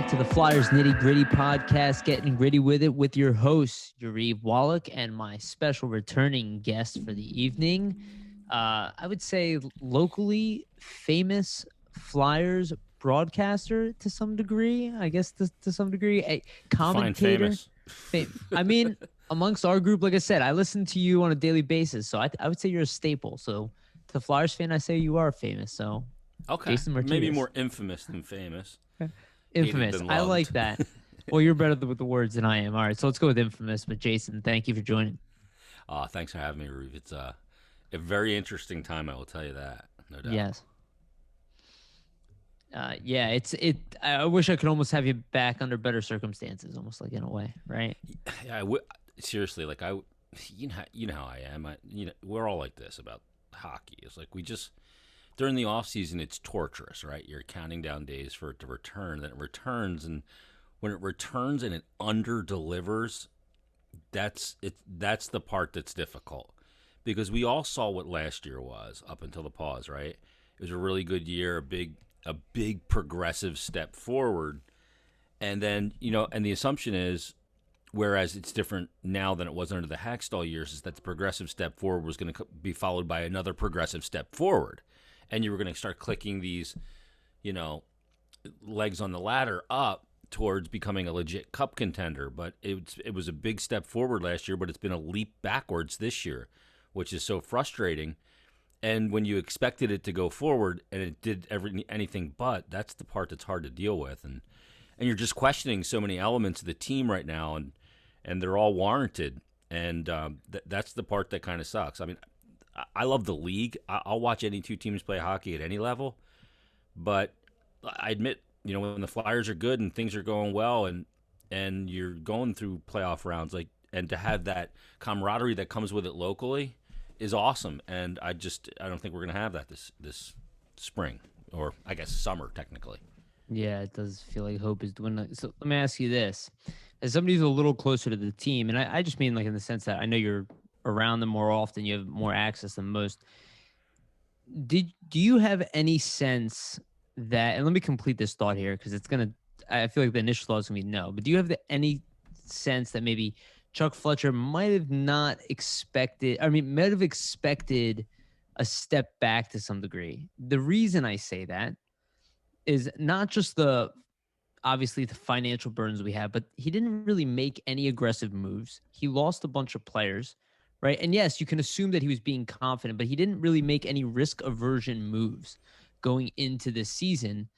back to the Flyers Nitty Gritty podcast, getting gritty with it with your host, Yariv, Wolok, and my special returning guest for the evening. I would say locally famous Flyers broadcaster to some degree, I guess to some degree, a commentator. I mean, amongst our group, like I said, I listen to you on a daily basis, so I would say you're a staple. So to the Flyers fan, I say you are famous. So okay, Jason Myrtetus. Maybe more infamous than famous. Infamous. I like that. Well, you're better with the words than I am. All right, so let's go with infamous. But Jason, thank you for joining. Thanks for having me, Yariv. It's a very interesting time. I will tell you that, no doubt. Yes. Yeah. I wish I could almost have you back under better circumstances, almost like in a way, right? Yeah. Seriously, like you know how I am. We're all like this about hockey. It's like during the off season, it's torturous, right? You're counting down days for it to return. Then it returns, and when it returns and it under delivers, that's the part that's difficult, because we all saw what last year was up until the pause, right? It was a really good year, a big progressive step forward, and then and the assumption is, whereas it's different now than it was under the Hackstall years, is that the progressive step forward was going to be followed by another progressive step forward. And you were going to start clicking these, legs on the ladder up towards becoming a legit cup contender. But it was a big step forward last year, but it's been a leap backwards this year, which is so frustrating. And when you expected it to go forward and it did anything but, that's the part that's hard to deal with. And you're just questioning so many elements of the team right now, and they're all warranted. And that's the part that kind of sucks. I mean, I love the league. I'll watch any two teams play hockey at any level. But I admit, when the Flyers are good and things are going well and you're going through playoff rounds, and to have that camaraderie that comes with it locally is awesome. And I don't think we're going to have that this spring, or I guess summer technically. Yeah, it does feel like hope is dwindling. So let me ask you this. As somebody who's a little closer to the team, and I just mean like in the sense that I know you're around them more often, you have more access than most. Do you have any sense that, and let me complete this thought here, because I feel like the initial thought is going to be no, but do you have any sense that maybe Chuck Fletcher might have expected a step back to some degree? The reason I say that is not just obviously the financial burdens we have, but he didn't really make any aggressive moves. He lost a bunch of players. Right. And yes, you can assume that he was being confident, but he didn't really make any risk aversion moves going into this season.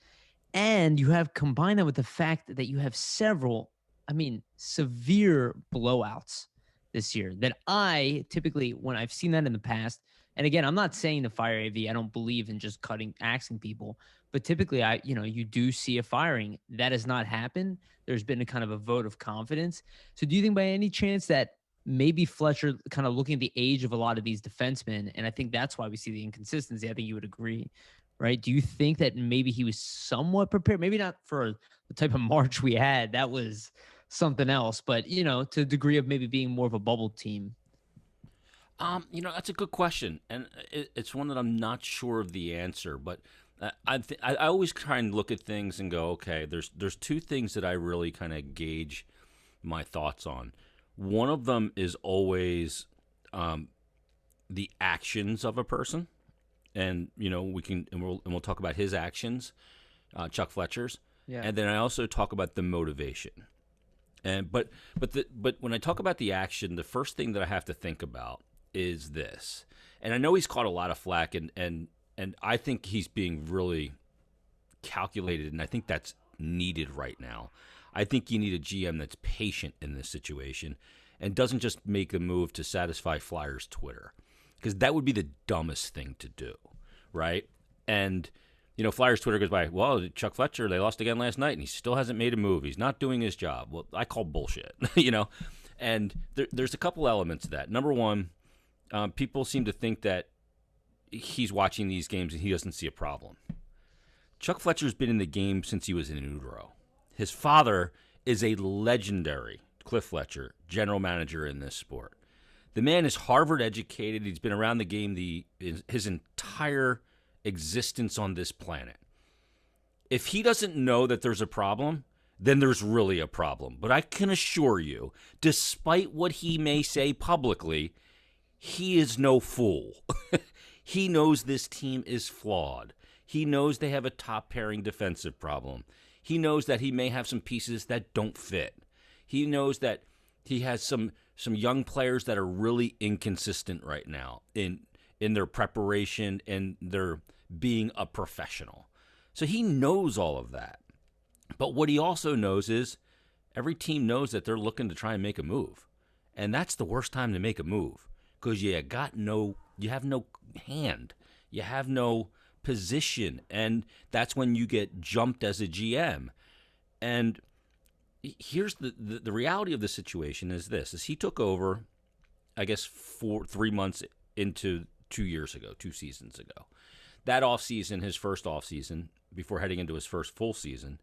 And you have combined that with the fact that you have several, severe blowouts this year that I typically, when I've seen that in the past, and again, I'm not saying to fire AV, I don't believe in just axing people, but typically you do see a firing. That has not happened. There's been a kind of a vote of confidence. So do you think by any chance that maybe Fletcher, kind of looking at the age of a lot of these defensemen, and I think that's why we see the inconsistency, I think you would agree, right? Do you think that maybe he was somewhat prepared? Maybe not for the type of March we had. That was something else. But, to the degree of maybe being more of a bubble team. That's a good question. And it's one that I'm not sure of the answer. But I always try and look at things and go, okay, there's two things that I really kind of gauge my thoughts on. One of them is always the actions of a person, and we'll talk about his actions, Chuck Fletcher's, yeah. And then I also talk about the motivation. And but when I talk about the action, the first thing that I have to think about is this. And I know he's caught a lot of flack, and I think he's being really calculated, and I think that's needed right now. I think you need a GM that's patient in this situation and doesn't just make a move to satisfy Flyers Twitter, because that would be the dumbest thing to do, right? And, Flyers Twitter goes by, well, Chuck Fletcher, they lost again last night, and he still hasn't made a move. He's not doing his job. Well, I call bullshit, And there's a couple elements to that. Number one, people seem to think that he's watching these games and he doesn't see a problem. Chuck Fletcher's been in the game since he was in utero. His father is a legendary, Cliff Fletcher, general manager in this sport. The man is Harvard educated. He's been around the game his entire existence on this planet. If he doesn't know that there's a problem, then there's really a problem. But I can assure you, despite what he may say publicly, he is no fool. He knows this team is flawed. He knows they have a top pairing defensive problem. He knows that he may have some pieces that don't fit. He knows that he has some young players that are really inconsistent right now in their preparation and their being a professional. So he knows all of that. But what he also knows is every team knows that they're looking to try and make a move. And that's the worst time to make a move because you have no hand. You have no position. And that's when you get jumped as a GM. And here's the reality of the situation is this, is he took over, I guess, 3 months into 2 years ago, 2 seasons ago. That offseason, his first offseason, before heading into his first full season,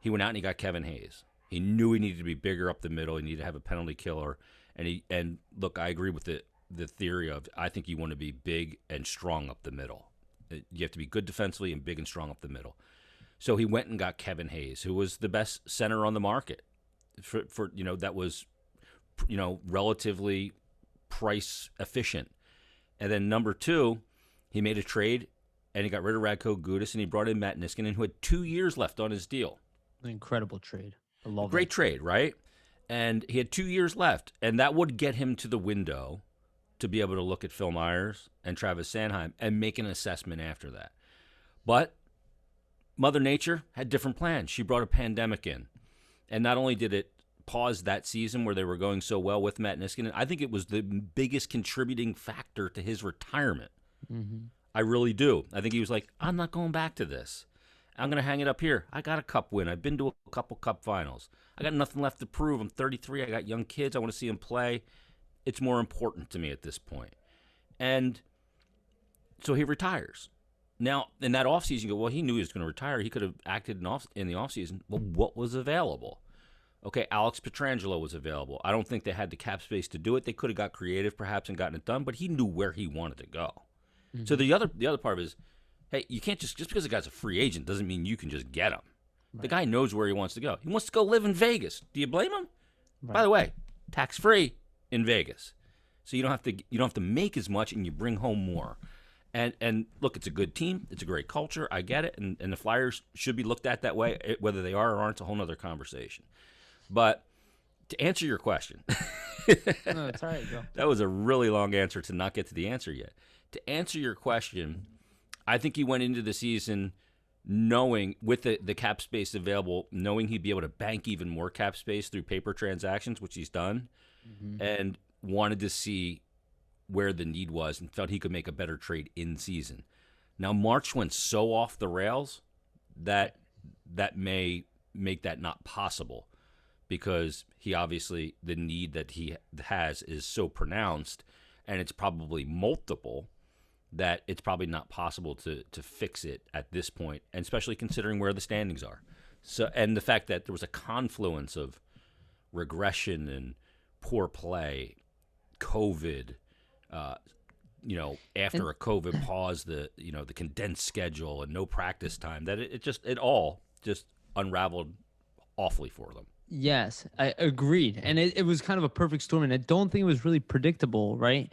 he went out and he got Kevin Hayes. He knew he needed to be bigger up the middle. He needed to have a penalty killer. And look, I agree with the theory of I think you want to be big and strong up the middle. You have to be good defensively and big and strong up the middle. So he went and got Kevin Hayes, who was the best center on the market for that was relatively price efficient. And then number 2, he made a trade and he got rid of Radko Gudas and he brought in Matt Niskanen, who had 2 years left on his deal. An incredible trade. I love Great trade, right? And he had 2 years left, and that would get him to the window to be able to look at Phil Myers and Travis Sanheim and make an assessment after that. But Mother Nature had different plans. She brought a pandemic in. And not only did it pause that season where they were going so well with Matt Niskanen, I think it was the biggest contributing factor to his retirement. Mm-hmm. I really do. I think he was like, I'm not going back to this. I'm going to hang it up here. I got a cup win. I've been to a couple cup finals. I got nothing left to prove. I'm 33. I got young kids. I want to see them play. It's more important to me at this point. And so he retires. Now, in that offseason, you go, well, he knew he was going to retire. He could have acted in the offseason. Well, what was available? Okay, Alex Pietrangelo was available. I don't think they had the cap space to do it. They could have got creative perhaps and gotten it done, but he knew where he wanted to go. Mm-hmm. So the other part is, hey, you can't just because a guy's a free agent doesn't mean you can just get him. Right. The guy knows where he wants to go. He wants to go live in Vegas. Do you blame him? Right. By the way, tax-free in Vegas. So you don't have to make as much and you bring home more. And look, it's a good team. It's a great culture. I get it. And the Flyers should be looked at that way. Whether they are or aren't, it's a whole other conversation. But to answer your question. No, it's all right, Joe. That was a really long answer to not get to the answer yet. To answer your question, I think he went into the season knowing, with the cap space available, knowing he'd be able to bank even more cap space through paper transactions, which he's done, and wanted to see where the need was and felt he could make a better trade in season. Now, March went so off the rails that may make that not possible because he obviously, the need that he has is so pronounced and it's probably multiple that it's probably not possible to fix it at this point, and especially considering where the standings are. So, and the fact that there was a confluence of regression and poor play, COVID, after a COVID pause, the condensed schedule and no practice time, that it all just unraveled awfully for them. Yes, I agreed. And it was kind of a perfect storm, and I don't think it was really predictable, right?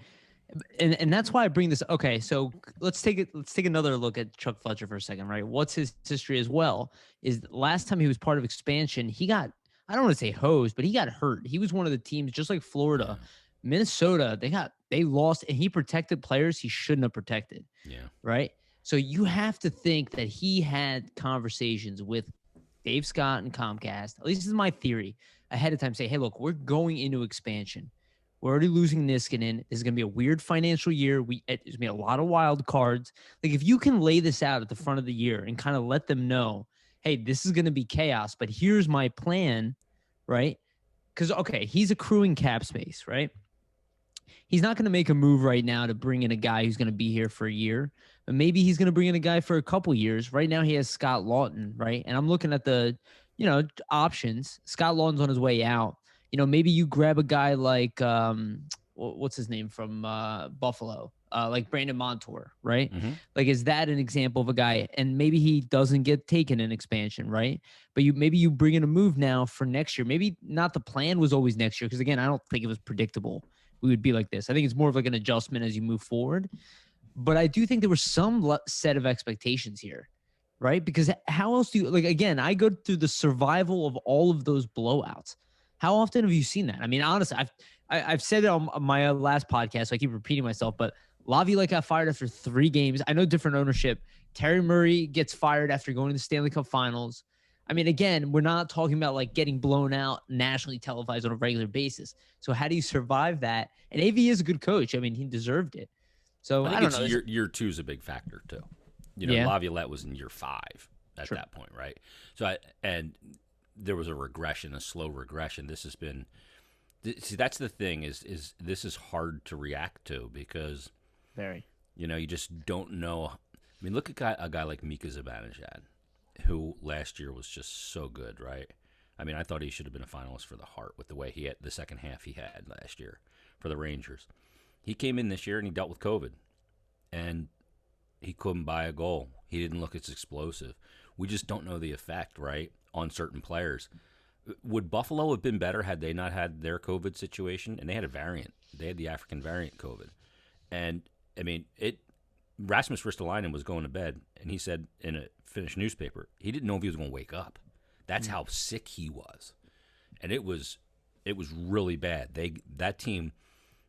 And that's why I bring this. Okay, so let's take another look at Chuck Fletcher for a second, right? What's his history as well? Is last time he was part of expansion, he got, I don't want to say hosed, but he got hurt. He was one of the teams, just like Florida, Minnesota, they lost, and he protected players he shouldn't have protected. Yeah. Right? So you have to think that he had conversations with Dave Scott and Comcast. At least this is my theory. Ahead of time, say, hey, look, we're going into expansion. We're already losing Niskanen. This is going to be a weird financial year. There's going to be a lot of wild cards. Like, if you can lay this out at the front of the year and kind of let them know, hey, this is going to be chaos, but here's my plan, right? Because, okay, he's accruing cap space, right? He's not going to make a move right now to bring in a guy who's going to be here for a year, but maybe he's going to bring in a guy for a couple years. Right now he has Scott Lawton, right? And I'm looking at the, options. Scott Lawton's on his way out. Maybe you grab a guy like, what's his name from Buffalo, like Brandon Montour, right? Mm-hmm. Like, is that an example of a guy? And maybe he doesn't get taken in expansion, right? But maybe you bring in a move now for next year. Maybe not the plan was always next year, because again, I don't think it was predictable we would be like this. I think it's more of like an adjustment as you move forward. But I do think there was some set of expectations here, right? Because how else do you, like, again, I go through the survival of all of those blowouts. How often have you seen that? I mean, honestly, I've said it on my last podcast, so I keep repeating myself, but Laviolette got fired after 3 games. I know different ownership. Terry Murray gets fired after going to the Stanley Cup Finals. I mean, again, we're not talking about like getting blown out nationally televised on a regular basis. So how do you survive that? And AV is a good coach. I mean, he deserved it. So I don't know. Year 2 is a big factor too. Laviolette was in year 5 at that point, right? So and there was a regression, a slow regression. This has been, see, that's the thing is this is hard to react to because you just don't know. I mean, look at a guy like Mika Zibanejad, who last year was just so good, right? I mean, I thought he should have been a finalist for the Hart with the way he had the second half he had last year for the Rangers. He came in this year and he dealt with COVID, and he couldn't buy a goal. He didn't look as explosive. We just don't know the effect, right, on certain players. Would Buffalo have been better had they not had their COVID situation? And they had a variant. They had the African variant COVID. And, I mean, Rasmus Ristolainen was going to bed, and he said in a Finnish newspaper, he didn't know if he was going to wake up. That's how sick he was. And it was really bad. That team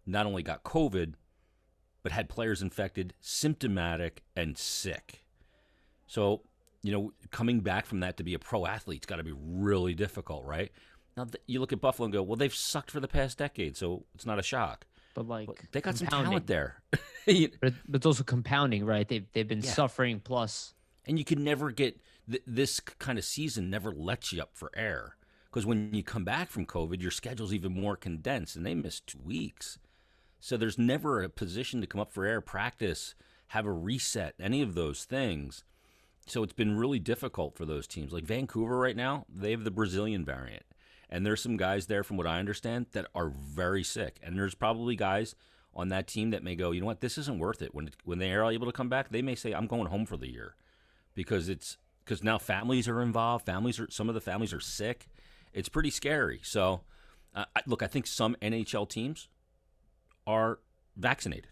not only got COVID, but had players infected, symptomatic, and sick. So, coming back from that to be a pro athlete's got to be really difficult, right? Now, you look at Buffalo and go, well, they've sucked for the past decade, so it's not a shock. But they got some talent there. But it's also compounding, right? They've been suffering plus. And you can never get this kind of season never lets you up for air, because when you come back from COVID, your schedule's even more condensed, and they missed 2 weeks. So there's never a position to come up for air, practice, have a reset, any of those things. So it's been really difficult for those teams. Like Vancouver right now, they have the Brazilian variant. And there's some guys there, from what I understand, that are very sick. And there's probably guys on that team that may go, you know what, this isn't worth it. When they are able to come back, they may say, I'm going home for the year. Because now families are involved. Some of the families are sick. It's pretty scary. So, look, I think some NHL teams are vaccinated.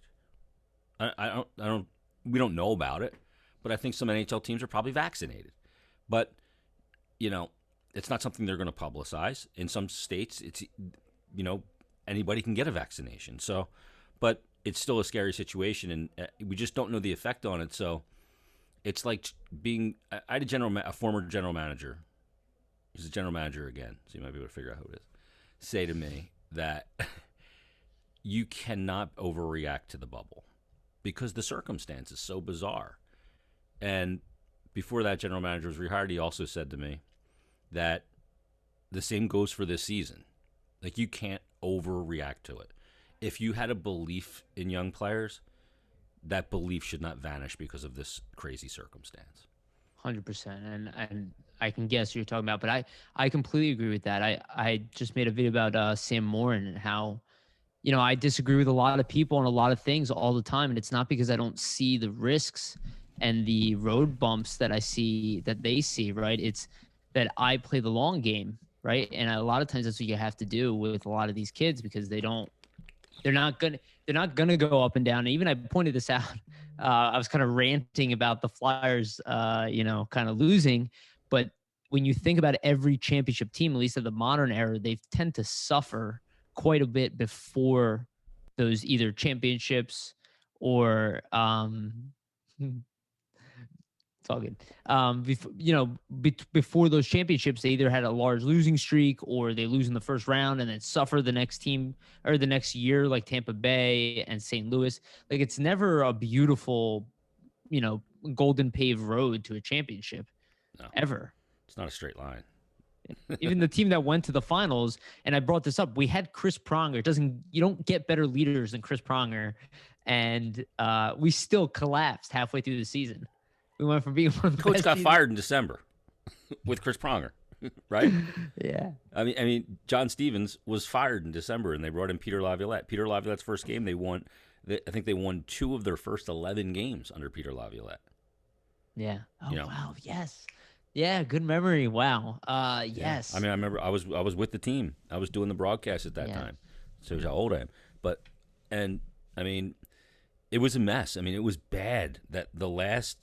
We don't know about it, but I think some NHL teams are probably vaccinated. But, it's not something they're going to publicize. In some states, it's, anybody can get a vaccination. So, but it's still a scary situation, and we just don't know the effect on it. So it's like I had a former general manager. He's a general manager again, so you might be able to figure out who it is. Say to me that you cannot overreact to the bubble because the circumstance is so bizarre. And before that general manager was rehired, he also said to me that the same goes for this season. Like, you can't overreact to it. If you had a belief in young players, that belief should not vanish because of this crazy circumstance. 100%. And I can guess what you're talking about, but I completely agree with that. I just made a video about Sam Morin and how, I disagree with a lot of people on a lot of things all the time. And it's not because I don't see the risks and the road bumps that they see, right? It's that I play the long game, right? And a lot of times that's what you have to do with a lot of these kids, because they're not gonna go up and down. And even I pointed this out. I was kind of ranting about the Flyers, kind of losing. But when you think about every championship team, at least of the modern era, they tend to suffer quite a bit before those either championships or it's all good. Before those championships, they either had a large losing streak or they lose in the first round and then suffer the next team or the next year, like Tampa Bay and St. Louis. Like, it's never a beautiful, golden paved road to a championship. No, ever. It's not a straight line. Even the team that went to the finals, and I brought this up, we had Chris Pronger. You don't get better leaders than Chris Pronger. And we still collapsed halfway through the season. We went from being one of the coach best got teams. fired in December with Chris Pronger. right? Yeah. I mean, John Stevens was fired in December, and they brought in Peter Laviolette. Peter Laviolette's first game, they won. I think they won 2 of their first 11 games under Peter Laviolette. Yeah. You Oh know, wow. Yes. Yeah. Good memory. Wow. yeah. I Yes. mean, I remember I was with the team. I was doing the broadcast at that Yeah. time, so here's how old I am. But and I mean, it was a mess. I mean, it was bad that the last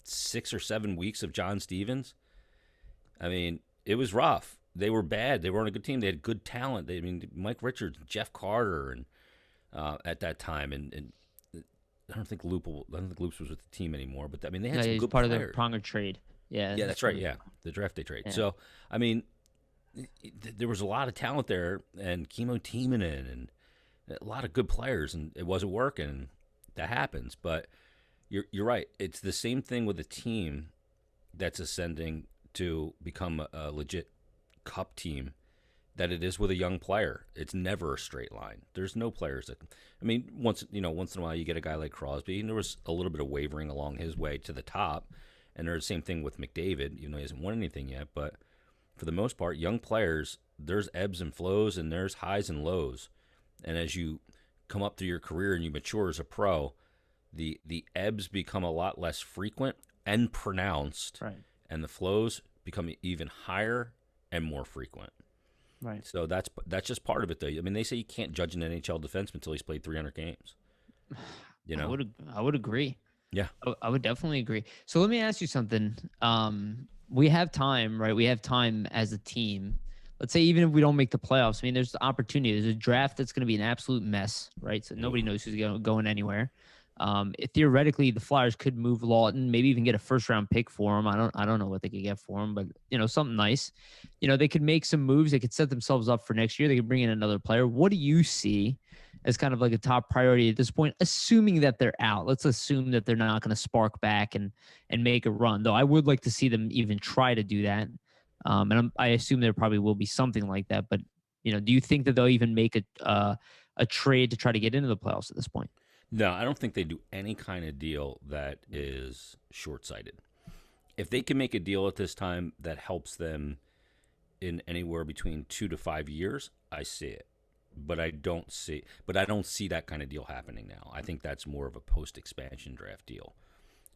6 or 7 weeks of John Stevens. I mean, it was rough. They were bad. They were on a good team. They had good talent. I mean, Mike Richards, Jeff Carter, and at that time, and I don't think Loops was with the team anymore. But I mean, they had Yeah. some He's good part of the players. Pronger trade. Yeah. Yeah, He's that's part right. of Yeah, the draft day trade. Yeah. So I mean, there was a lot of talent there, and Chemo Timonen, and a lot of good players, and it wasn't working. That happens, but you're right. It's the same thing with a team that's ascending to become a legit cup team that it is with a young player. It's never a straight line. There's no players that, I mean, once in a while you get a guy like Crosby, and there was a little bit of wavering along his way to the top, and there's the same thing with McDavid, even though he hasn't won anything yet. But for the most part, young players, there's ebbs and flows, and there's highs and lows. And as you come up through your career and you mature as a pro, the ebbs become a lot less frequent and pronounced, Right. and the flows become even higher and more frequent. Right. So that's just part of it, though. I mean, they say you can't judge an NHL defenseman until he's played 300 games. You know? I would agree. Yeah. I would definitely agree. So let me ask you something. We have time, right? We have time as a team. Let's say even if we don't make the playoffs, I mean, there's the opportunity. There's a draft that's going to be an absolute mess, right? So nobody knows who's going anywhere. Theoretically, the Flyers could move Lawton, maybe even get a first round pick for him. I don't know what they could get for him, but something nice. They could make some moves. They could set themselves up for next year. They could bring in another player. What do you see as kind of like a top priority at this point, assuming that they're out? Let's assume that they're not going to spark back and make a run, though I would like to see them even try to do that. I assume there probably will be something like that. But do you think that they'll even make a trade to try to get into the playoffs at this point? No, I don't think they do any kind of deal that is short-sighted. If they can make a deal at this time that helps them in anywhere between 2 to 5 years, I see it. But I don't see that kind of deal happening now. I think that's more of a post-expansion draft deal.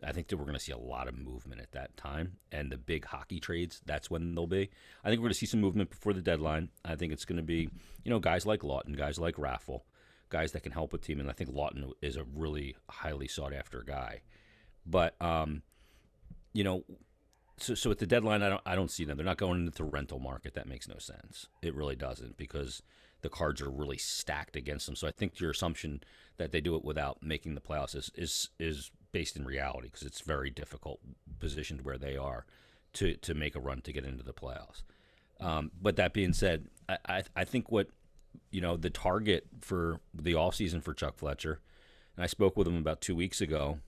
I think that we're going to see a lot of movement at that time, and the big hockey trades, that's when they'll be. I think we're going to see some movement before the deadline. I think it's going to be, guys like Lawton, guys like Raffle, guys that can help a team, and I think Lawton is a really highly sought-after guy. But, so at the deadline, I don't see them. They're not going into the rental market. That makes no sense. It really doesn't, because the cards are really stacked against them. So I think your assumption that they do it without making the playoffs is based in reality, because it's very difficult positioned where they are to make a run to get into the playoffs. But that being said, I think what the target for the offseason for Chuck Fletcher, and I spoke with him about 2 weeks ago,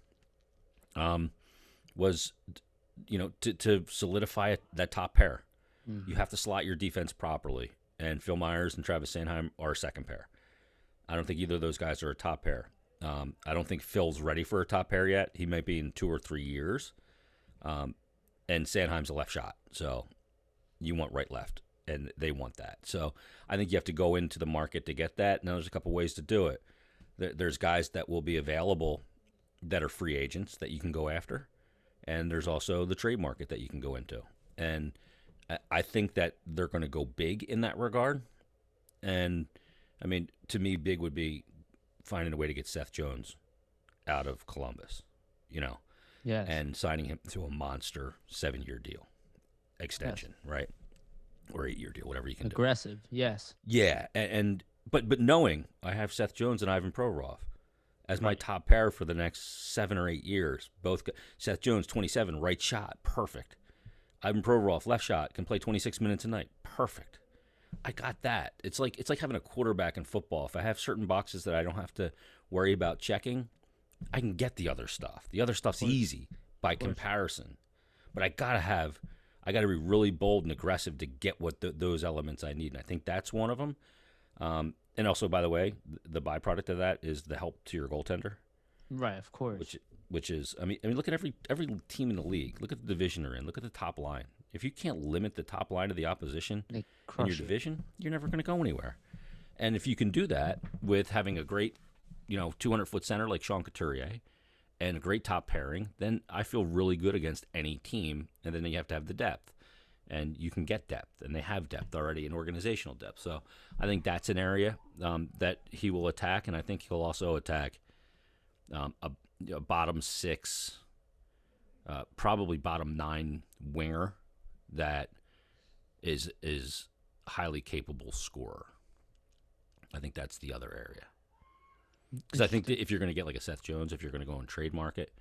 was to solidify that top pair. Mm-hmm. You have to slot your defense properly, and Phil Myers and Travis Sanheim are a second pair. I don't think either of those guys are a top pair. I don't think Phil's ready for a top pair yet. He might be in 2 or 3 years. And Sanheim's a left shot, so you want right left, and they want that. So I think you have to go into the market to get that. Now there's a couple ways to do it. There's guys that will be available that are free agents that you can go after, and there's also the trade market that you can go into. And I think that they're going to go big in that regard. And I mean, to me, big would be finding a way to get Seth Jones out of Columbus, Yes. and signing him to a monster 7-year deal extension, yes. Right? Or 8-year deal, whatever you can Aggressive, do. yes. Yeah, but knowing I have Seth Jones and Ivan Provorov as my top pair for the next 7 or 8 years. Both Seth Jones, 27, right shot, perfect. Ivan Provorov, left shot, can play 26 minutes a night, perfect. I got that. It's like having a quarterback in football. If I have certain boxes that I don't have to worry about checking, I can get the other stuff. The other stuff's easy by comparison. But I gotta be really bold and aggressive to get what those elements I need. And I think that's one of them. And also, by the way, the byproduct of that is the help to your goaltender. Right, of course. Which is, I mean, look at every team in the league. Look at the division they're in. Look at the top line. if you can't limit the top line of the opposition They in crush your it. division, you're never going to go anywhere. And if you can do that with having a great, 200-foot center like Sean Couturier and a great top pairing, then I feel really good against any team. And then you have to have the depth. And you can get depth, and they have depth already in organizational depth. So I think that's an area that he will attack, and I think he'll also attack a bottom 6, probably bottom 9 winger that is highly capable scorer. I think that's the other area. Because I think that if you're going to get like a Seth Jones, if you're going to go and trade market,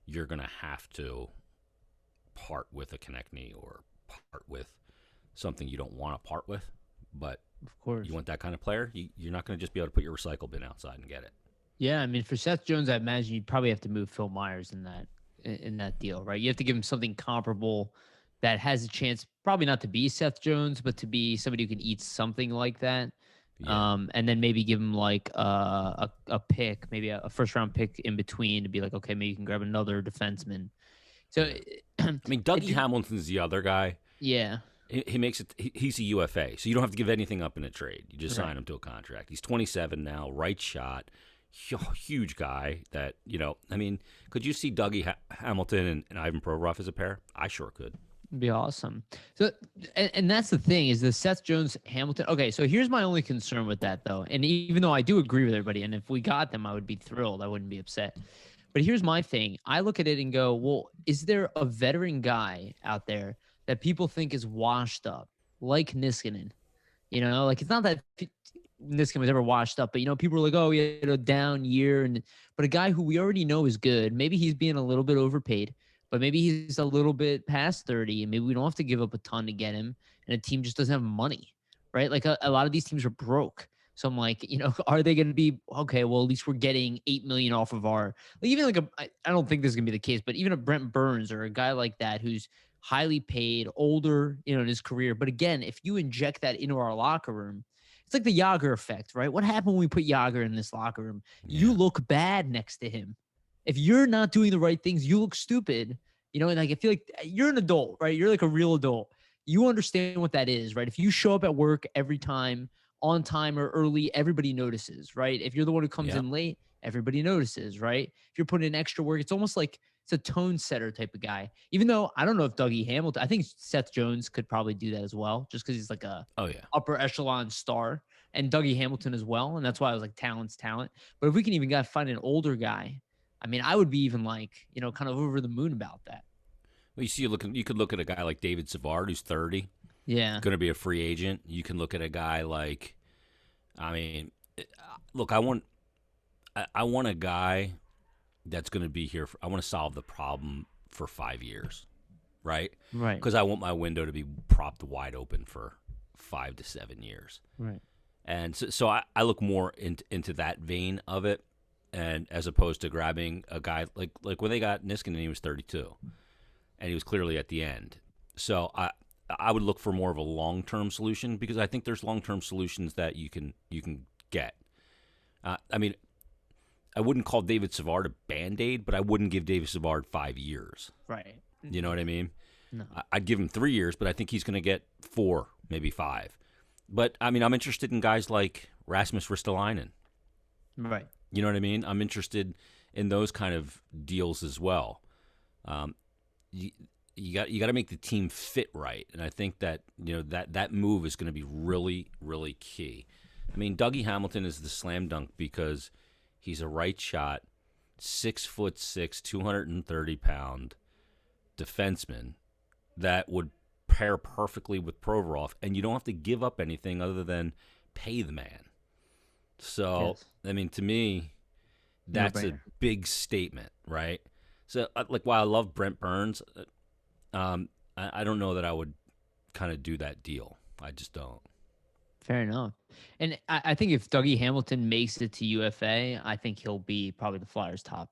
you're going to have to part with a Konechny or part with something you don't want to part with, but Of course. you want that kind of player, you're not going to just be able to put your recycle bin outside and get it. Yeah, I mean, for Seth Jones, I imagine you'd probably have to move Phil Myers in that deal, right? You have to give him something comparable that has a chance, probably not to be Seth Jones, but to be somebody who can eat something like that. Yeah. And then maybe give him like a pick, maybe a first round pick in between to be like, okay, maybe you can grab another defenseman. So, I mean, Dougie Hamilton's the other guy. Yeah. He makes it. He's a UFA, so you don't have to give anything up in a trade. You just Right. sign him to a contract. He's 27 now, right shot, huge guy. That I mean, could you see Dougie Hamilton and Ivan Provorov as a pair? I sure could. It'd be awesome. So, and that's the thing is the Seth Jones Hamilton. Okay, so here's my only concern with that though. And even though I do agree with everybody, and if we got them, I would be thrilled. I wouldn't be upset. But here's my thing. I look at it and go, well, is there a veteran guy out there that people think is washed up, like Niskanen? Like it's not that Niskanen was ever washed up, but people are like, oh, he had a down year, but a guy who we already know is good. Maybe he's being a little bit overpaid, but maybe he's a little bit past 30, and maybe we don't have to give up a ton to get him, and a team just doesn't have money, right? Like a lot of these teams are broke. So I'm like, are they going to be okay? Well, at least we're getting $8 million off of our, like even like I don't think this is going to be the case, but even a Brent Burns or a guy like that who's highly paid, older, in his career. But again, if you inject that into our locker room, it's like the Yager effect, right? What happened when we put Yager in this locker room? Yeah. You look bad next to him. If you're not doing the right things, you look stupid. And like I feel like you're an adult, right? You're like a real adult. You understand what that is, right? If you show up at work every time, on time or early, everybody notices, right? If you're the one who comes in late, everybody notices, right? If you're putting in extra work, it's almost like it's a tone setter type of guy. Even though I don't know if Dougie Hamilton, I think Seth Jones could probably do that as well, just because he's like a upper echelon star, and Dougie Hamilton as well. And that's why I was like, talent's talent. But if we can even find an older guy, I mean, I would be even like, kind of over the moon about that. Well, you could look at a guy like David Savard, who's 30. Yeah. Going to be a free agent. You can look at a guy like, look, I want a guy that's going to be here. I want to solve the problem for 5 years, right? Right. Because I want my window to be propped wide open for 5 to 7 years. Right. And so I look more into that vein of it, and as opposed to grabbing a guy like when they got Niskanen, he was 32, and he was clearly at the end. So I would look for more of a long-term solution, because I think there's long-term solutions that you can get. I mean, I wouldn't call David Savard a Band-Aid, but I wouldn't give David Savard 5 years. Right. You know what I mean? No. I'd give him 3 years, but I think he's going to get 4, maybe 5. But, I mean, I'm interested in guys like Rasmus Ristolainen. Right. You know what I mean? I'm interested in those kind of deals as well. You got to make the team fit right, and I think that that move is going to be really, really key. I mean, Dougie Hamilton is the slam dunk because he's a right shot, 6'6", 230-pound defenseman that would pair perfectly with Provorov, and you don't have to give up anything other than pay the man. So, yes. I mean, to me, that's a big statement, right? So, like, while I love Brent Burns, I don't know that I would kind of do that deal. I just don't. Fair enough. And I think if Dougie Hamilton makes it to UFA, I think he'll be probably the Flyers' top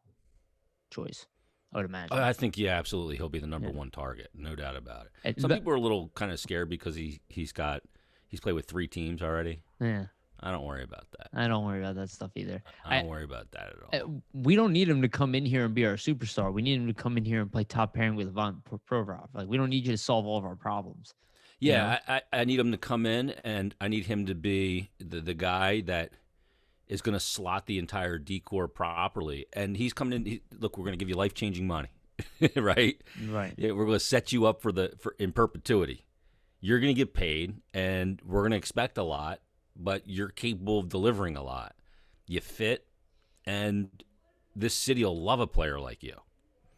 choice, I would imagine. I think, yeah, absolutely. He'll be the number one target. No doubt about it. Some people are a little kind of scared because he's played with 3 teams already. Yeah. I don't worry about that. I don't worry about that stuff either. I don't worry about that at all. We don't need him to come in here and be our superstar. We need him to come in here and play top pairing with Ivan Provorov. Like, we don't need you to solve all of our problems. You know? Yeah, I need him to come in, and I need him to be the guy that is going to slot the entire decor properly. And he's coming in. Look, we're going to give you life changing money, right? Right. Yeah, we're going to set you up for in perpetuity. You're going to get paid, and we're going to expect a lot, but you're capable of delivering a lot. You fit, and this city will love a player like you.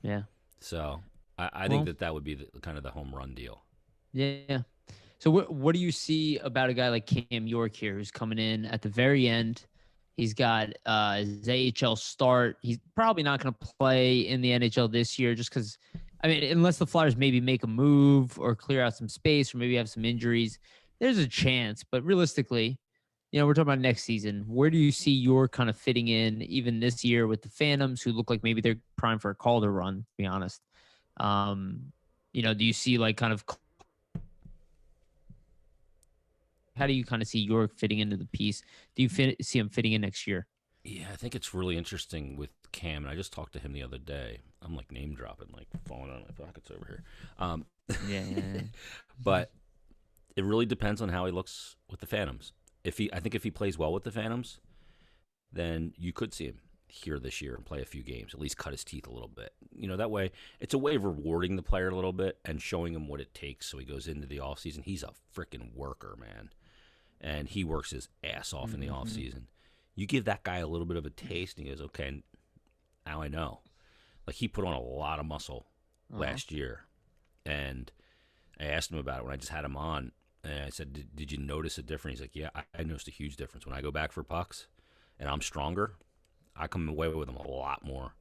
Yeah. So I think that would be kind of the home run deal. Yeah. So what do you see about a guy like Cam York here, who's coming in at the very end? He's got his AHL start. He's probably not going to play in the NHL this year just because, I mean, unless the Flyers maybe make a move or clear out some space or maybe have some injuries, there's a chance. But realistically, you know, we're talking about next season. Where do you see York kind of fitting in even this year with the Phantoms, who look like maybe they're primed for a Calder run, to be honest? You know, do you see like kind of how do you kind of see York fitting into the piece? Do you see him fitting in next year? Yeah, I think it's really interesting with Cam, and I just talked to him the other day. I'm like name dropping, like falling out of my pockets over here. Yeah. But it really depends on how he looks with the Phantoms. I think if he plays well with the Phantoms, then you could see him here this year and play a few games, at least cut his teeth a little bit. You know, that way it's a way of rewarding the player a little bit and showing him what it takes so he goes into the offseason. He's a freaking worker, man. And he works his ass off in the offseason. You give that guy a little bit of a taste, and he goes, okay, now I know. Like, he put on a lot of muscle last year. And I asked him about it when I just had him on. And I said, did you notice a difference? He's like, yeah, I noticed a huge difference. When I go back for pucks and I'm stronger, I come away with them a lot more.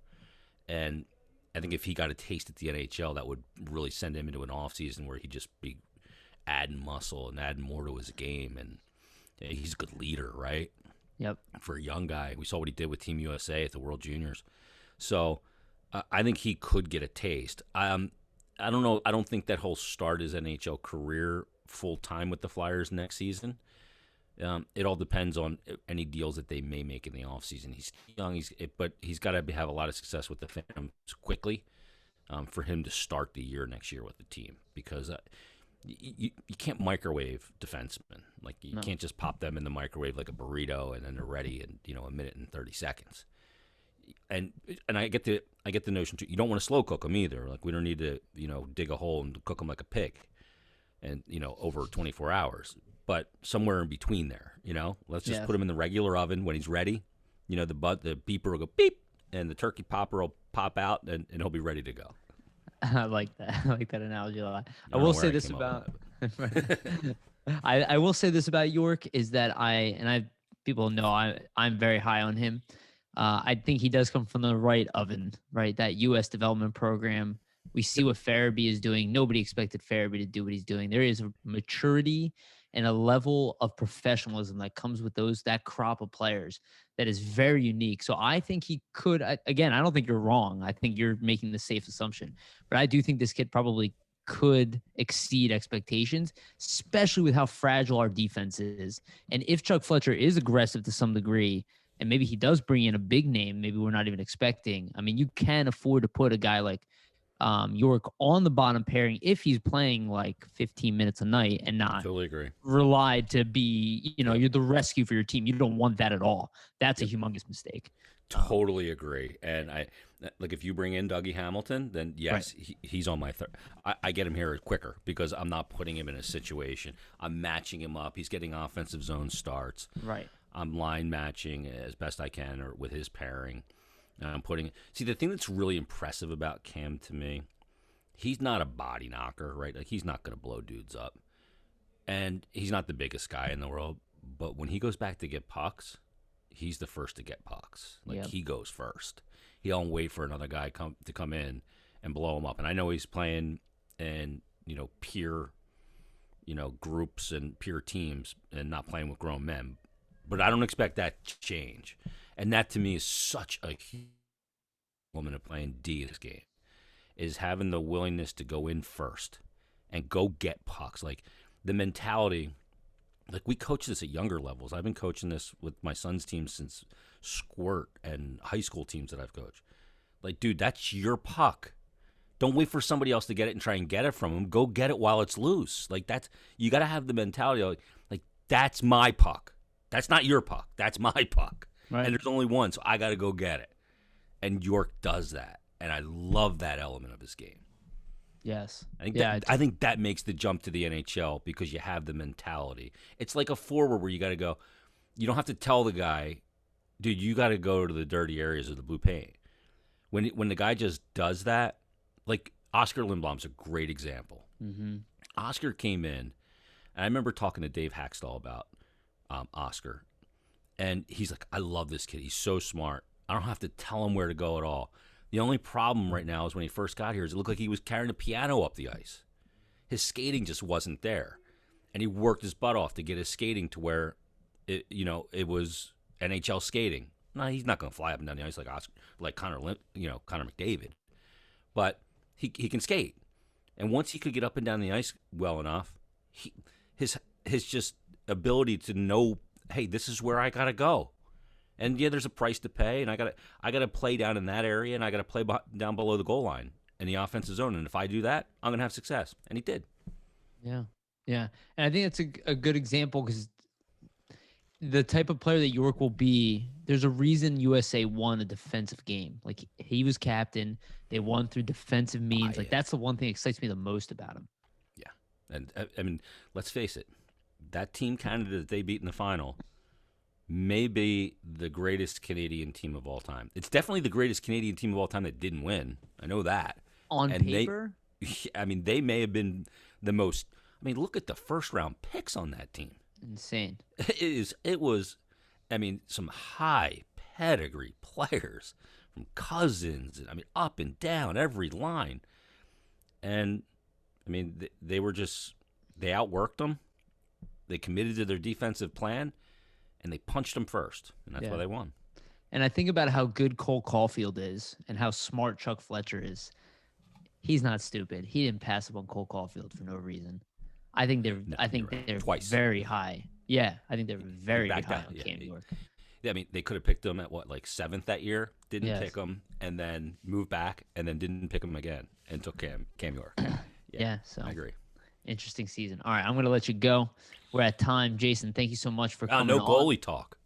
And I think if he got a taste at the NHL, that would really send him into an offseason where he'd just be adding muscle and adding more to his game. And yeah, he's a good leader, right? Yep. For a young guy. We saw what he did with Team USA at the World Juniors. So I think he could get a taste. I don't know. I don't think that he'll start his NHL career full-time with the Flyers next season. It all depends on any deals that they may make in the offseason. He's young, but he's got to have a lot of success with the Phantoms quickly for him to start the year next year with the team, because you can't microwave defensemen. Like, you can't just pop them in the microwave like a burrito and then they're ready in a minute and 30 seconds. And I get the notion too. You don't want to slow cook them either. Like, we don't need to dig a hole and cook them like a pig, and over 24 hours. But somewhere in between there, let's just put him in the regular oven when he's ready. The beeper will go beep, and the turkey popper will pop out, and he'll be ready to go. I like that. I like that analogy a lot. I will say this about I will say this about York is that people know I'm very high on him. I think he does come from the right oven, right? That U.S. development program. We see what Farabee is doing. Nobody expected Farabee to do what he's doing. There is a maturity and a level of professionalism that comes with that crop of players that is very unique. So I think he could, again, I don't think you're wrong. I think you're making the safe assumption, but I do think this kid probably could exceed expectations, especially with how fragile our defense is. And if Chuck Fletcher is aggressive to some degree, and maybe he does bring in a big name, maybe we're not even expecting. I mean, you can afford to put a guy like York on the bottom pairing if he's playing like 15 minutes a night and not totally agree. Relied to be, you're the rescue for your team. You don't want that at all. That's a humongous mistake. Totally agree. And if you bring in Dougie Hamilton, then yes, right. He's on my third. I get him here quicker because I'm not putting him in a situation. I'm matching him up. He's getting offensive zone starts. Right. I'm line matching as best I can or with his pairing. I'm see, the thing that's really impressive about Cam to me, he's not a body knocker, right? Like, he's not going to blow dudes up. And he's not the biggest guy in the world. But when he goes back to get pucks, he's the first to get pucks. Like, he goes first. He don't wait for another guy to come in and blow him up. And I know he's playing in, peer, groups and peer teams and not playing with grown men. But I don't expect that to change. And that, to me, is such a huge element of playing D in this game, is having the willingness to go in first and go get pucks. Like, the mentality like we coach this at younger levels. I've been coaching this with my son's team since squirt and high school teams that I've coached. Like, dude, that's your puck. Don't wait for somebody else to get it and try and get it from them. Go get it while it's loose. Like you got to have the mentality like that's my puck. That's not your puck. That's my puck. Right. And there's only one, so I got to go get it. And York does that, and I love that element of his game. Yes. I think that makes the jump to the NHL because you have the mentality. It's like a forward where you got to go. You don't have to tell the guy, dude, you got to go to the dirty areas of the blue paint. When the guy just does that, like Oscar Lindblom's a great example. Mm-hmm. Oscar came in, and I remember talking to Dave Haxtell about Oscar, and he's like, I love this kid. He's so smart. I don't have to tell him where to go at all. The only problem right now is when he first got here is it looked like he was carrying a piano up the ice. His skating just wasn't there, and he worked his butt off to get his skating to where it was NHL skating. No, he's not going to fly up and down the ice like Oscar, like Connor McDavid, but he can skate. And once he could get up and down the ice well enough, his just ability to know, hey, this is where I got to go. And yeah, there's a price to pay, and I got to play down in that area, and I got to play down below the goal line in the offensive zone. And if I do that, I'm going to have success. And he did. Yeah. And I think that's a good example because the type of player that York will be, there's a reason USA won a defensive game. Like, he was captain. They won through defensive means. Like, that's the one thing that excites me the most about him. Yeah. And, I mean, let's face it. That Team Canada that they beat in the final may be the greatest Canadian team of all time. It's definitely the greatest Canadian team of all time that didn't win. I know that. On paper? They may have been the most. I mean, look at the first-round picks on that team. Insane. It was, some high pedigree players from Cousins. Up and down every line. And, they were just, they outworked them. They committed to their defensive plan, and they punched them first, and that's why they won. And I think about how good Cole Caulfield is and how smart Chuck Fletcher is. He's not stupid. He didn't pass up on Cole Caulfield for no reason. I think they're Twice. Very high. Yeah, I think they're very high on Cam York. Yeah, they could have picked him at seventh that year, didn't pick him, and then moved back, and then didn't pick him again, and took Cam York. So I agree. Interesting season. All right, I'm going to let you go. We're at time. Jason, thank you so much for coming on. No goalie talk.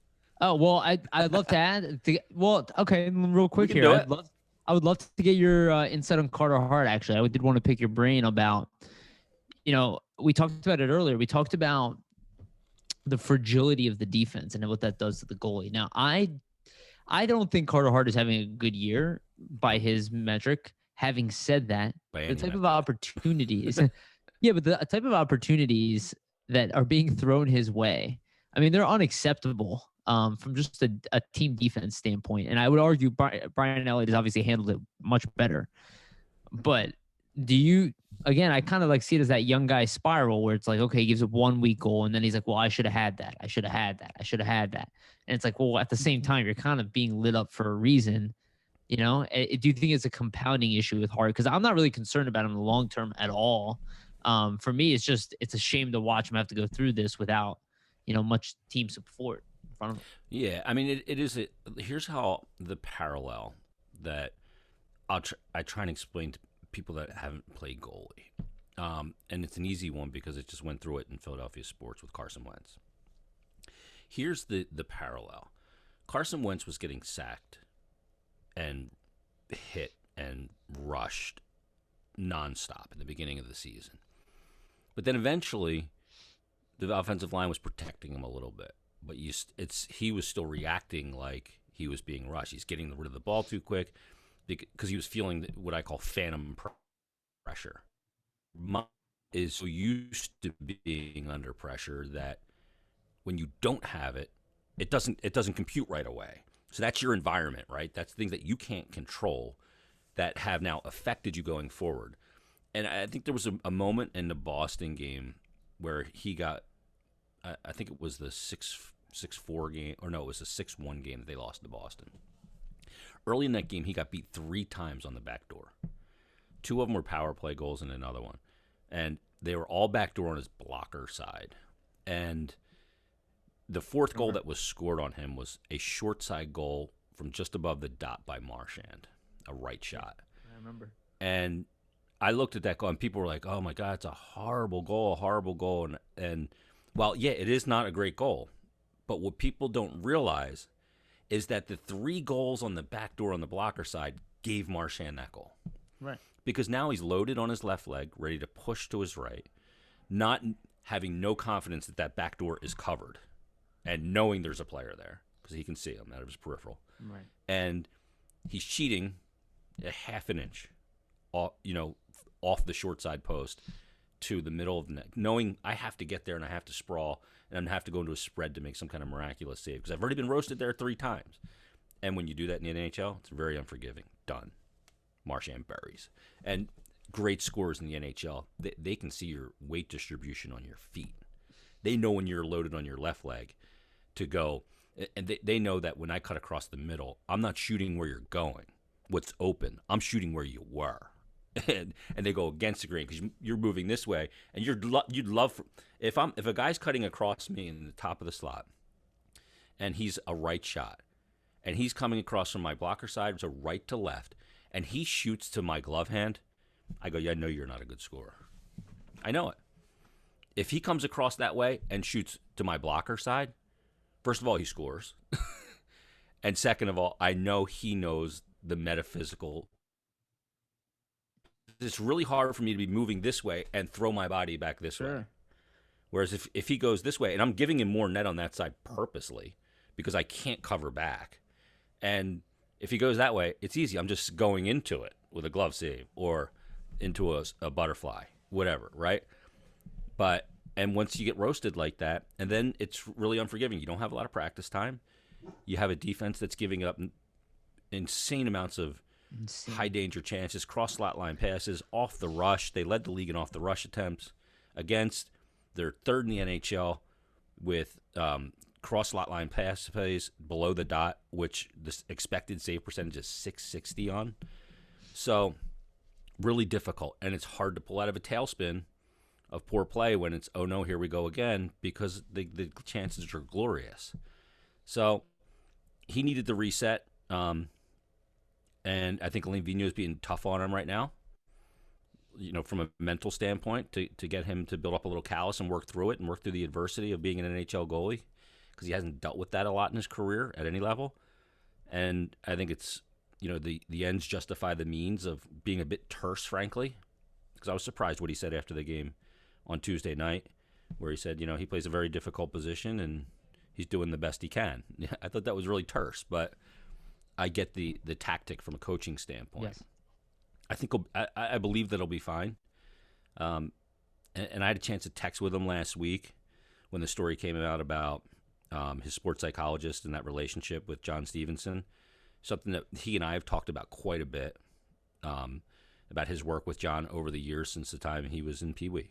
Oh, well, I'd love to add. Okay, real quick here. I would love to get your insight on Carter Hart, actually. I did want to pick your brain about, we talked about it earlier. We talked about the fragility of the defense and what that does to the goalie. Now, I don't think Carter Hart is having a good year by his metric. Having said that, the type of opportunities... Yeah, but the type of opportunities that are being thrown his way, they're unacceptable from just a team defense standpoint. And I would argue Brian Elliott has obviously handled it much better. But I kind of see it as that young guy spiral where it's like, okay, he gives up 1 week goal, and then he's like, well, I should have had that. I should have had that. I should have had that. And it's like, well, at the same time, you're kind of being lit up for a reason. Do you think it's a compounding issue with Hart? Because I'm not really concerned about him in the long term at all. For me, it's a shame to watch him have to go through this without, much team support in front of him. Yeah, it is. Here's how the parallel that I try and explain to people that haven't played goalie, and it's an easy one because it just went through it in Philadelphia sports with Carson Wentz. Here's the parallel: Carson Wentz was getting sacked and hit and rushed nonstop in the beginning of the season. But then eventually, the offensive line was protecting him a little bit. But he was still reacting like he was being rushed. He's getting rid of the ball too quick because he was feeling what I call phantom pressure. Mine is so used to being under pressure that when you don't have it, it doesn't compute right away. So that's your environment, right? That's things that you can't control that have now affected you going forward. And I think there was a moment in the Boston game where he got, I think it was the 6-4 game, or no, it was the 6-1 game that they lost to Boston. Early in that game, he got beat 3 times on the back door. 2 of them were power play goals and another one. And they were all backdoor on his blocker side. And the fourth goal that was scored on him was a short side goal from just above the dot by Marchand, a right shot. I remember. And I looked at that goal, and people were like, "Oh my God, it's a horrible goal, a horrible goal." And while yeah, it is not a great goal, but what people don't realize is that the 3 goals on the back door on the blocker side gave Marchand that goal. Right. Because now he's loaded on his left leg, ready to push to his right, not having no confidence that that back door is covered, and knowing there's a player there because he can see him out of his peripheral. Right. And he's cheating a half an inch, off the short side post to the middle of the net, knowing I have to get there and I have to sprawl and I have to go into a spread to make some kind of miraculous save because I've already been roasted there 3 times. And when you do that in the NHL, it's very unforgiving. Done. Marchand buries. And great scorers in the NHL, they can see your weight distribution on your feet. They know when you're loaded on your left leg to go. And they know that when I cut across the middle, I'm not shooting where you're going, what's open. I'm shooting where you were. And they go against the grain because you're moving this way. And you'd love if a guy's cutting across me in the top of the slot, and he's a right shot, and he's coming across from my blocker side, so right to left, and he shoots to my glove hand, I go, yeah, I know you're not a good scorer. I know it. If he comes across that way and shoots to my blocker side, first of all, he scores. And second of all, I know he knows the metaphysical. It's really hard for me to be moving this way and throw my body back this way. Whereas if he goes this way, and I'm giving him more net on that side purposely because I can't cover back. And if he goes that way, it's easy. I'm just going into it with a glove save or into a butterfly, whatever, right? And once you get roasted like that, and then it's really unforgiving. You don't have a lot of practice time. You have a defense that's giving up insane amounts of high danger chances, cross slot line passes, off the rush. They led the league in off the rush attempts against. They're 3rd in the NHL with cross slot line pass plays below the dot, which the expected save percentage is .660 on. So really difficult, and it's hard to pull out of a tailspin of poor play when it's, oh no, here we go again, because the chances are glorious. So he needed the reset, and I think Alain Vigneault's being tough on him right now, from a mental standpoint, to get him to build up a little callus and work through it and work through the adversity of being an NHL goalie, because he hasn't dealt with that a lot in his career at any level. And I think it's, the ends justify the means of being a bit terse, frankly, because I was surprised what he said after the game on Tuesday night, where he said, he plays a very difficult position and he's doing the best he can. I thought that was really terse, but I get the tactic from a coaching standpoint. Yes. I think I believe that he'll be fine. And I had a chance to text with him last week when the story came out about his sports psychologist and that relationship with John Stevenson, something that he and I have talked about quite a bit, about his work with John over the years since the time he was in Pee Wee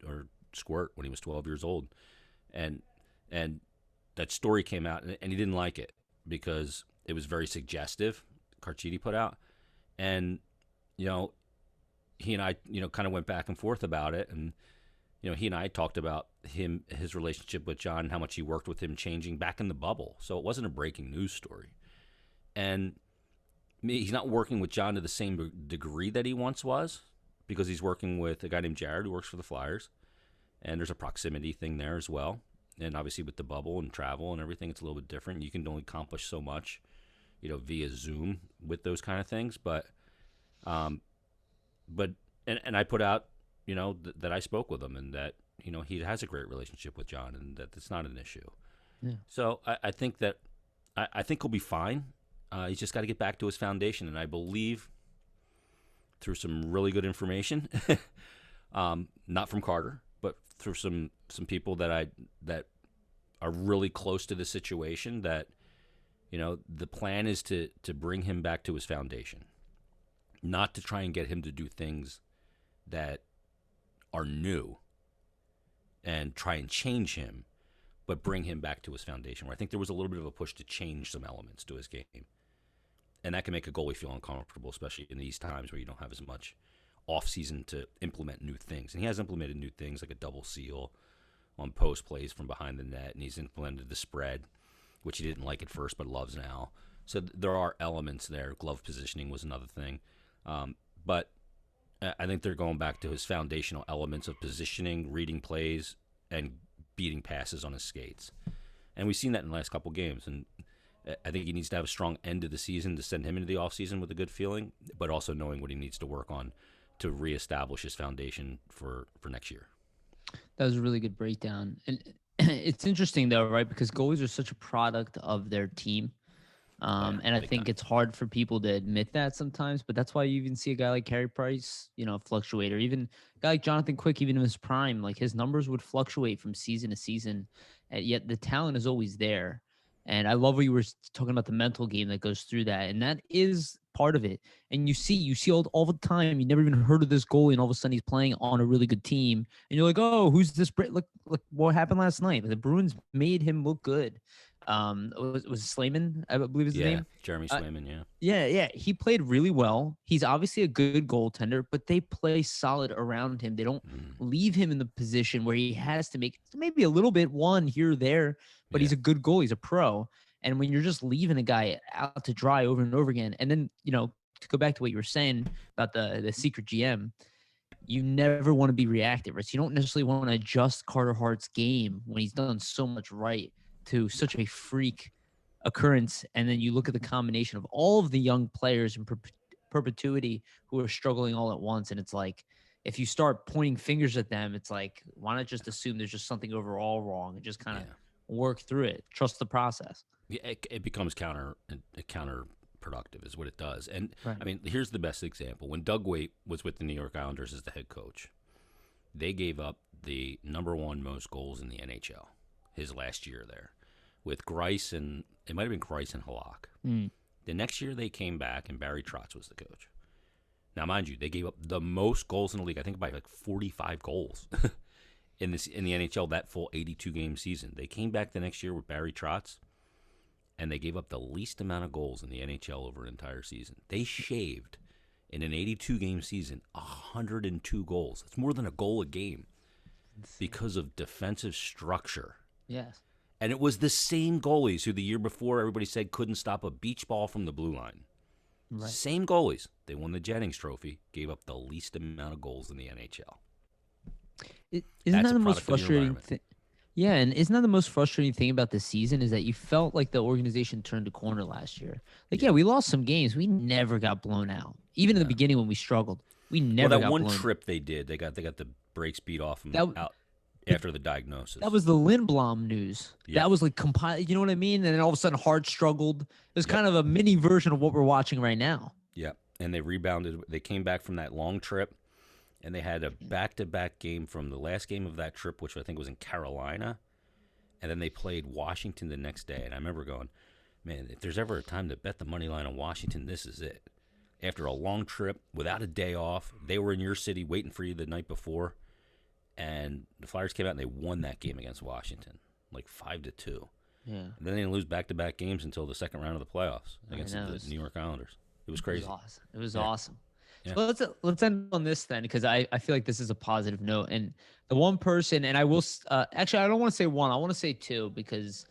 or Squirt when he was 12 years old. And that story came out, and he didn't like it because it was very suggestive, Carchidi put out. And, he and I, kind of went back and forth about it. And, he and I talked about his relationship with John, and how much he worked with him changing back in the bubble. So it wasn't a breaking news story. And he's not working with John to the same degree that he once was, because he's working with a guy named Jared who works for the Flyers. And there's a proximity thing there as well. And obviously with the bubble and travel and everything, it's a little bit different. You can only accomplish so much, via Zoom with those kind of things. But I put out, that I spoke with him, and that, he has a great relationship with John, and that it's not an issue. Yeah. So I think that I think he'll be fine. He's just got to get back to his foundation, and I believe through some really good information, not from Carter, but through some people that are really close to the situation, that the plan is to bring him back to his foundation, not to try and get him to do things that are new and try and change him, but bring him back to his foundation, where I think there was a little bit of a push to change some elements to his game. And that can make a goalie feel uncomfortable, especially in these times where you don't have as much off-season to implement new things. And he has implemented new things like a double seal on post plays from behind the net, and he's implemented the spread, which he didn't like at first but loves now. So there are elements there. Glove positioning was another thing. But I think they're going back to his foundational elements of positioning, reading plays, and beating passes on his skates. And we've seen that in the last couple games. And I think he needs to have a strong end of the season to send him into the offseason with a good feeling, but also knowing what he needs to work on to reestablish his foundation for next year. That was a really good breakdown. And it's interesting, though, right? Because goalies are such a product of their team. And I think it's hard for people to admit that sometimes, but that's why you even see a guy like Carey Price, fluctuate, or even a guy like Jonathan Quick, even in his prime, like his numbers would fluctuate from season to season, and yet the talent is always there. And I love what you were talking about, the mental game that goes through that. And that is part of it. And you see all the time, you never even heard of this goalie, and all of a sudden he's playing on a really good team. And you're like, oh, who's this? Look what happened last night. The Bruins made him look good. Was Swayman, I believe is his name? Jeremy Swayman, Yeah. He played really well. He's obviously a good goaltender, but they play solid around him. They don't leave him in the position where he has to make maybe a little bit one here or there, but he's a good goalie. He's a pro. And when you're just leaving a guy out to dry over and over again, and then, to go back to what you were saying about the secret GM, you never want to be reactive, right? So you don't necessarily want to adjust Carter Hart's game when he's done so much right to such a freak occurrence. And then you look at the combination of all of the young players in perpetuity who are struggling all at once. And it's like, if you start pointing fingers at them, it's like, why not just assume there's just something overall wrong and just kind of work through it, trust the process. Yeah, it becomes counterproductive is what it does. And right. I mean, here's the best example. When Doug Weight was with the New York Islanders as the head coach, they gave up the number one most goals in the NHL his last year there, with Grice and it might have been Grice and Wolok. The next year they came back and Barry Trotz was the coach. Now, mind you, they gave up the most goals in the league. I think by like 45 goals in the NHL that full 82 game season. They came back the next year with Barry Trotz, and they gave up the least amount of goals in the NHL over an entire season. They shaved in an 82 game season 102 goals. That's more than a goal a game because of defensive structure. Yes. And it was the same goalies who the year before everybody said couldn't stop a beach ball from the blue line. Right. Same goalies. They won the Jennings Trophy, gave up the least amount of goals in the NHL. Isn't that the most frustrating thing? Yeah, and isn't that the most frustrating thing about this season is that you felt like the organization turned a corner last year. Like, we lost some games. We never got blown out. Even in the beginning when we struggled, we never got blown out. That one trip they did, they got the brakes beat off them out after the diagnosis. That was the Lindblom news. That was like compiled. You know what I mean? And then all of a sudden, Hart struggled. It was kind of a mini version of what we're watching right now. Yeah, and they rebounded. They came back from that long trip, and they had a back-to-back game from the last game of that trip, which I think was in Carolina, and then they played Washington the next day. And I remember going, man, if there's ever a time to bet the money line on Washington, this is it. After a long trip, without a day off, they were in your city waiting for you the night before, and the Flyers came out and they won that game against Washington, like 5-2. Yeah. And then they didn't lose back-to-back games until the second round of the playoffs against the New York Islanders. It was crazy. It was awesome. Yeah. So let's end on this then, because I feel like this is a positive note. And the one person, and I will actually I don't want to say one, I want to say two, because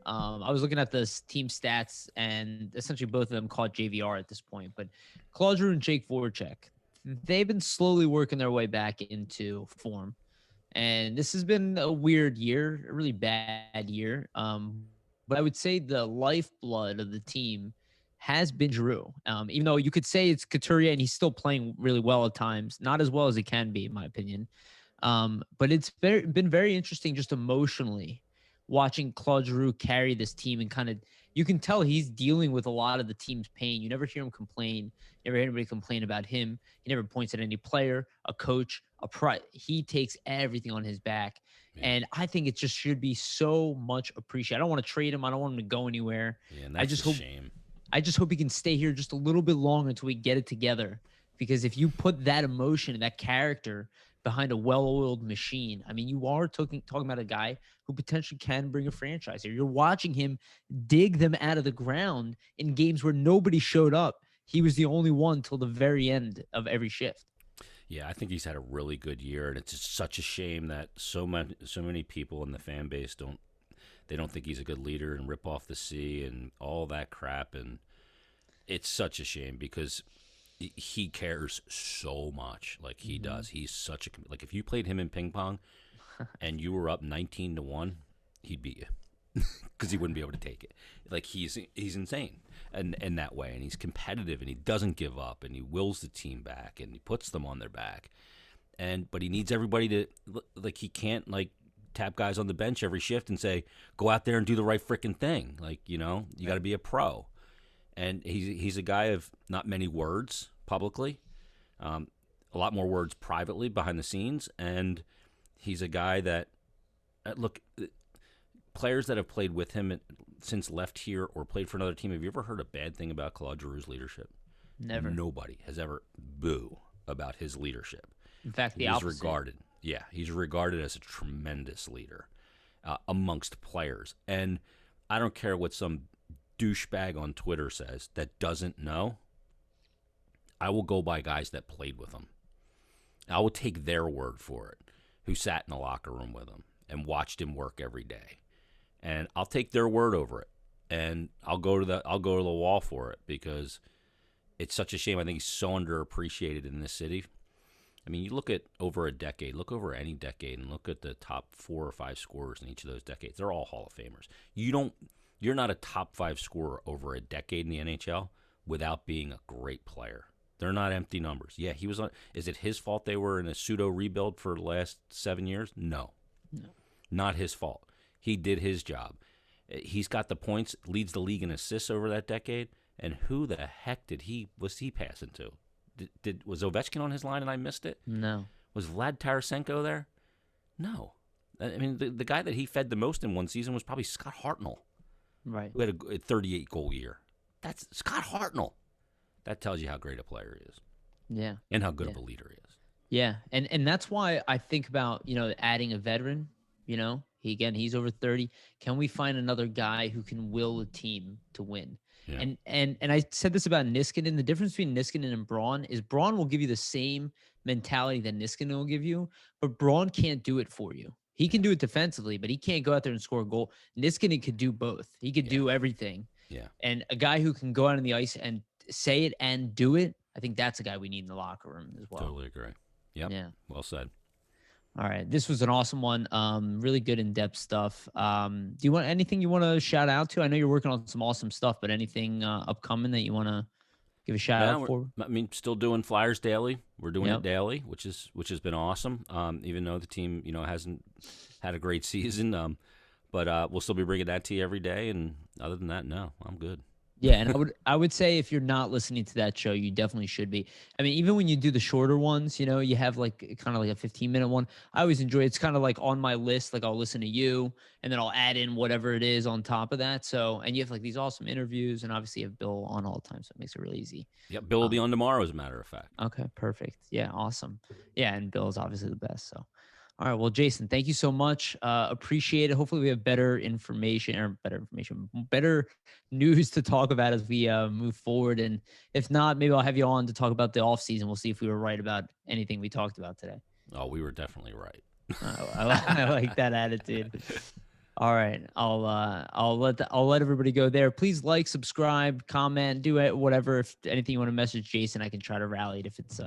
I was looking at this team stats, and essentially both of them caught JVR at this point. But Claude Giroux and Jake Voracek, they've been slowly working their way back into form. And this has been a weird year, a really bad year. But I would say the lifeblood of the team has been Giroux. Even though you could say it's Couturier and he's still playing really well at times, not as well as he can be, in my opinion. But it's been very interesting just emotionally watching Claude Giroux carry this team, and kind of, you can tell he's dealing with a lot of the team's pain. You never hear him complain. You never hear anybody complain about him. He never points at any player, a coach, he takes everything on his back. Yeah. And I think it just should be so much appreciated. I don't want to trade him. I don't want him to go anywhere. Yeah, and that's a shame. I just hope he can stay here just a little bit longer until we get it together. Because if you put that emotion and that character behind a well-oiled machine, I mean, you are talking about a guy who potentially can bring a franchise here. You're watching him dig them out of the ground in games where nobody showed up. He was the only one till the very end of every shift. Yeah, I think he's had a really good year, and it's just such a shame that so many people in the fan base don't think he's a good leader and rip off the C and all that crap. And it's such a shame because he cares so much, like he does. He's such a like if you played him in ping pong and you were up 19-1, he'd beat you because he wouldn't be able to take it. Like he's insane and in that way, and he's competitive and he doesn't give up and he wills the team back and he puts them on their back. But he needs everybody to like he can't like tap guys on the bench every shift and say go out there and do the right freaking thing. Like you got to be a pro. And he's a guy of not many words publicly, a lot more words privately behind the scenes, and he's a guy that look. Players that have played with him since left here or played for another team, have you ever heard a bad thing about Claude Giroux's leadership? Never. Nobody has ever boo about his leadership. In fact, the He's opposite. he's regarded as a tremendous leader amongst players. And I don't care what some douchebag on Twitter says that doesn't know. I will go by guys that played with him. I will take their word for it, who sat in the locker room with him and watched him work every day. And I'll take their word over it, and I'll go to the wall for it because it's such a shame. I think he's so underappreciated in this city. I mean, you look at over a decade, look over any decade, and look at the top 4 or 5 scorers in each of those decades. They're all Hall of Famers. You're not a top 5 scorer over a decade in the NHL without being a great player. They're not empty numbers. Yeah, he was on. Is it his fault they were in a pseudo rebuild for the last 7 years? No, not his fault. He did his job. He's got the points, leads the league in assists over that decade. And who the heck was he passing to? Was Ovechkin on his line and I missed it? No. Was Vlad Tarasenko there? No. I mean, the guy that he fed the most in one season was probably Scott Hartnell, Right. who had a 38-goal year. That's Scott Hartnell. That tells you how great a player he is. Yeah. And how good of a leader he is. Yeah. And that's why I think about, adding a veteran, he's over 30. Can we find another guy who can will a team to win? Yeah. And I said this about Niskanen. The difference between Niskanen and Braun is Braun will give you the same mentality that Niskanen will give you, but Braun can't do it for you. He can do it defensively, but he can't go out there and score a goal. Niskanen could do both. He could do everything. Yeah. And a guy who can go out on the ice and say it and do it, I think that's a guy we need in the locker room as well. Totally agree. Yep. Yeah. Well said. All right. This was an awesome one. Really good in-depth stuff. Do you want anything you want to shout out to? I know you're working on some awesome stuff, but anything upcoming that you want to give a shout out for? I mean, still doing Flyers daily. We're doing it daily, which has been awesome. Even though the team, hasn't had a great season, but we'll still be bringing that to you every day. And other than that, no, I'm good. Yeah, and I would say if you're not listening to that show, you definitely should be. I mean, even when you do the shorter ones, you have like kind of like a 15-minute one. I always enjoy it. It's kind of like on my list. Like I'll listen to you, and then I'll add in whatever it is on top of that. So, and you have like these awesome interviews, and obviously you have Bill on all the time, so it makes it really easy. Yeah, Bill will be on tomorrow, as a matter of fact. Okay, perfect. Yeah, awesome. Yeah, and Bill is obviously the best. So, all right. Well, Jason, thank you so much. Appreciate it. Hopefully we have better news to talk about as we move forward. And if not, maybe I'll have you on to talk about the off season. We'll see if we were right about anything we talked about today. Oh, we were definitely right. I like that attitude. All right. I'll let everybody go there. Please like, subscribe, comment, do it, whatever. If anything you want to message Jason, I can try to rally it if it's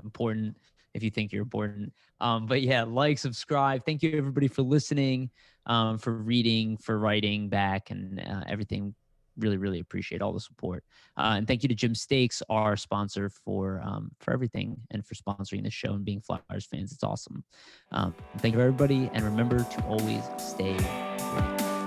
important. If you think you're important. But yeah, like, subscribe. Thank you everybody for listening, for reading, for writing back, and everything. Really, really appreciate all the support. And thank you to Jim Stakes, our sponsor, for everything and for sponsoring this show and being Flyers fans. It's awesome. Thank you everybody, and remember to always stay ready.